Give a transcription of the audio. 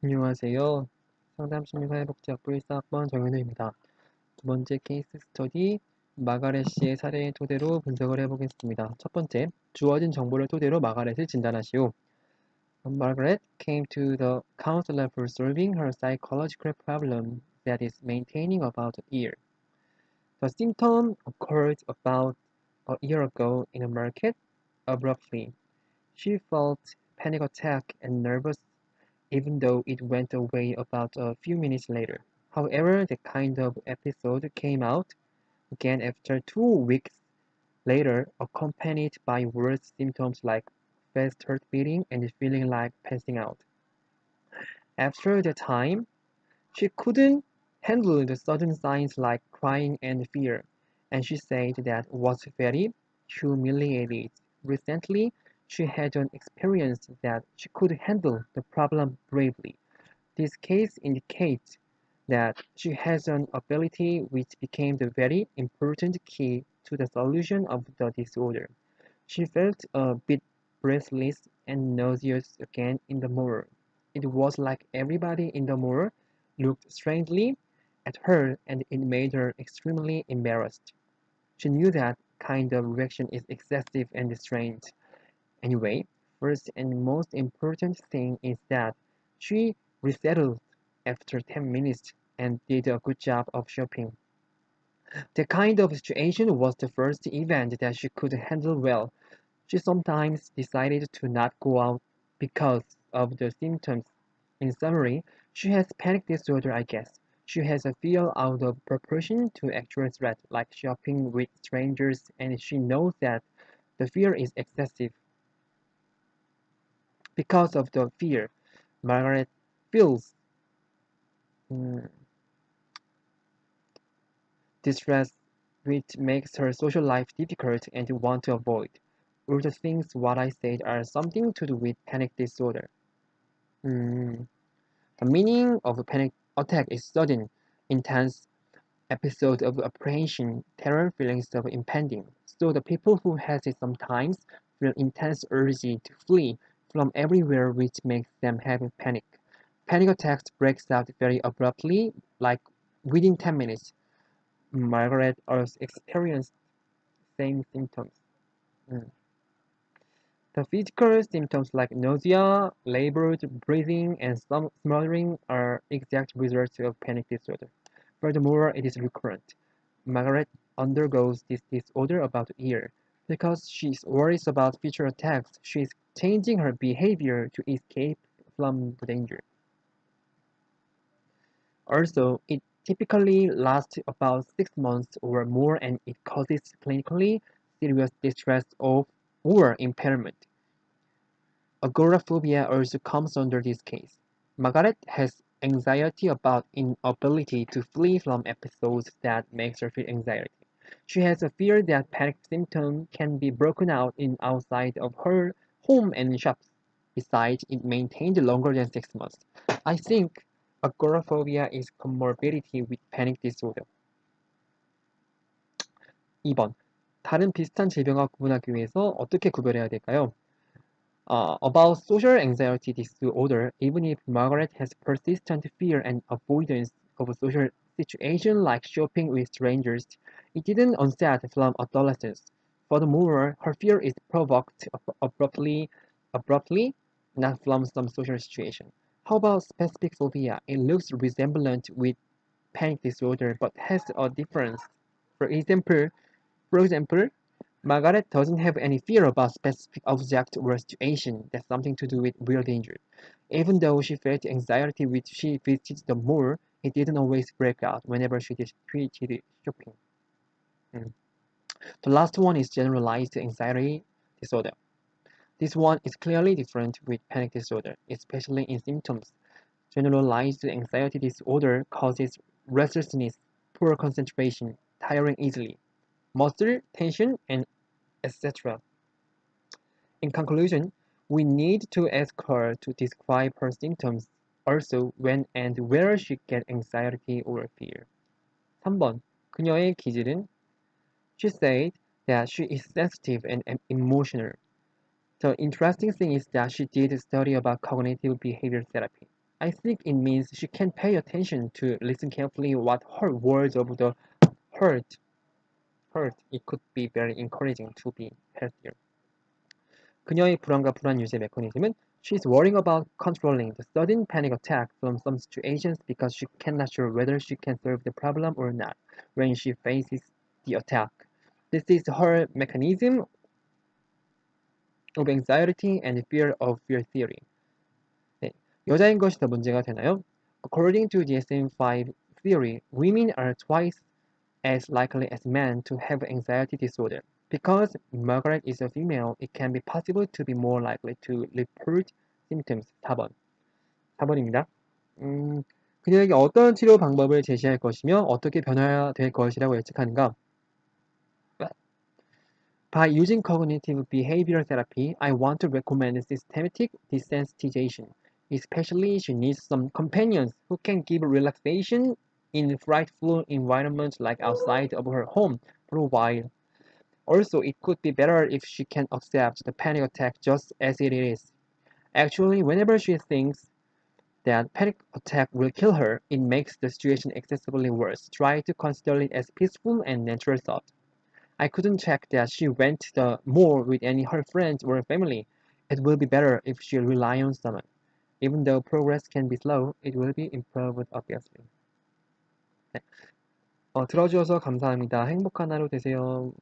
안녕하세요. 상담심리사회복지학부 1사학번 정현우입니다. 두 번째 케이스 스터디, 마가렛 씨의 사례 토대로 분석을 해보겠습니다. 첫 번째, 주어진 정보를 토대로 마가렛을 진단하시오. Margaret came to the counselor for solving her psychological problem that is maintaining about a year. The symptom occurred about a year ago in a market. Abruptly, she felt panic attack and nervous even though it went away about a few minutes later. However, the kind of episode came out again after 2 weeks later, accompanied by worse symptoms like fast heart beating and feeling like passing out. After that time, she couldn't handle the sudden signs like crying and fear, and she said that was very humiliated. Recently, she had an experience that she could handle the problem bravely. This case indicates that she has an ability which became the very important key to the solution of the disorder. She felt a bit breathless and nauseous again in the mirror. It was like everybody in the mirror looked strangely at her and it made her extremely embarrassed. She knew that kind of reaction is excessive and strange. Anyway, first and most important thing is that she resettled after 10 minutes and did a good job of shopping. The kind of situation was the first event that she could handle well. She sometimes decided to not go out because of the symptoms. In summary, she has panic disorder, I guess. She has a fear out of proportion to actual threat, like shopping with strangers, and she knows that the fear is excessive. Because of the fear, Margaret feels mm, distress, which makes her social life difficult and want to avoid. All the things what I said are something to do with panic disorder. Mm, The meaning of a panic attack is sudden, intense episode of apprehension, terror, feelings of impending. So the people who has it sometimes feel intense urge to flee from everywhere which makes them have panic. Panic attacks breaks out very abruptly, like within 10 minutes. Margaret also experienced same symptoms. Mm. The physical symptoms like nausea, labored breathing, and some smothering are exact results of panic disorder. Furthermore, it is recurrent. Margaret undergoes this disorder about a year. Because she worries about future attacks, she is changing her behavior to escape from the danger. Also, it typically lasts about 6 months or more and it causes clinically serious distress or impairment. Agoraphobia also comes under this case. Margaret has anxiety about inability to flee from episodes that makes her feel anxiety. She has a fear that panic symptoms can be broken out in outside of her home and shops. Besides, it maintained longer than 6 months. I think agoraphobia is comorbidity with panic disorder. 2번. 다른 비슷한 질병과 구분하기 위해서 어떻게 구별해야 될까요? About social anxiety disorder, even if Margaret has persistent fear and avoidance of a social situation like shopping with strangers, it didn't onset from adolescence. Furthermore, her fear is provoked abruptly, not from some social situation. How about specific phobia? It looks resemblant with panic disorder but has a difference. For example, Margaret doesn't have any fear about specific object or situation that's something to do with real danger. Even though she felt anxiety when she visited the mall, it didn't always break out whenever she did shopping. Mm. The last one is generalized anxiety disorder. This one is clearly different with panic disorder, especially in symptoms. Generalized anxiety disorder causes restlessness, poor concentration, tiring easily, muscle tension, and etc. In conclusion, we need to ask her to describe her symptoms, also when and where she gets anxiety or fear. 3번. 그녀의 기질은 She said that she is sensitive and emotional. The interesting thing is that she did study about cognitive behavior therapy. I think it means she can pay attention to listen carefully what her words of the hurt. It could be very encouraging to be healthier. 그녀의 불안과 불안 유지의 메커니즘은 she's worrying about controlling the sudden panic attack from some situations because she cannot sure whether she can solve the problem or not when she faces the attack. This is her mechanism of anxiety and fear theory. 네, 여자인 것이 더 문제가 되나요? According to DSM-5 theory, women are twice as likely as men to have anxiety disorder. Because Margaret is a female, it can be possible to be more likely to report symptoms. 4번. 4번입니다. 그녀에게 어떤 치료 방법을 제시할 것이며 어떻게 변화될 것이라고 예측하는가? By using cognitive behavioral therapy, I want to recommend systematic desensitization. Especially, she needs some companions who can give relaxation in frightful environments like outside of her home for a while. Also, it could be better if she can accept the panic attack just as it is. Actually, whenever she thinks that panic attack will kill her, it makes the situation excessively worse. Try to consider it as peaceful and natural thought. I couldn't check that she went to the mall with any her friends or family. It will be better if she rely on someone. Even though progress can be slow, it will be improved obviously. 네. 들어주셔서 감사합니다. 행복한 하루 되세요.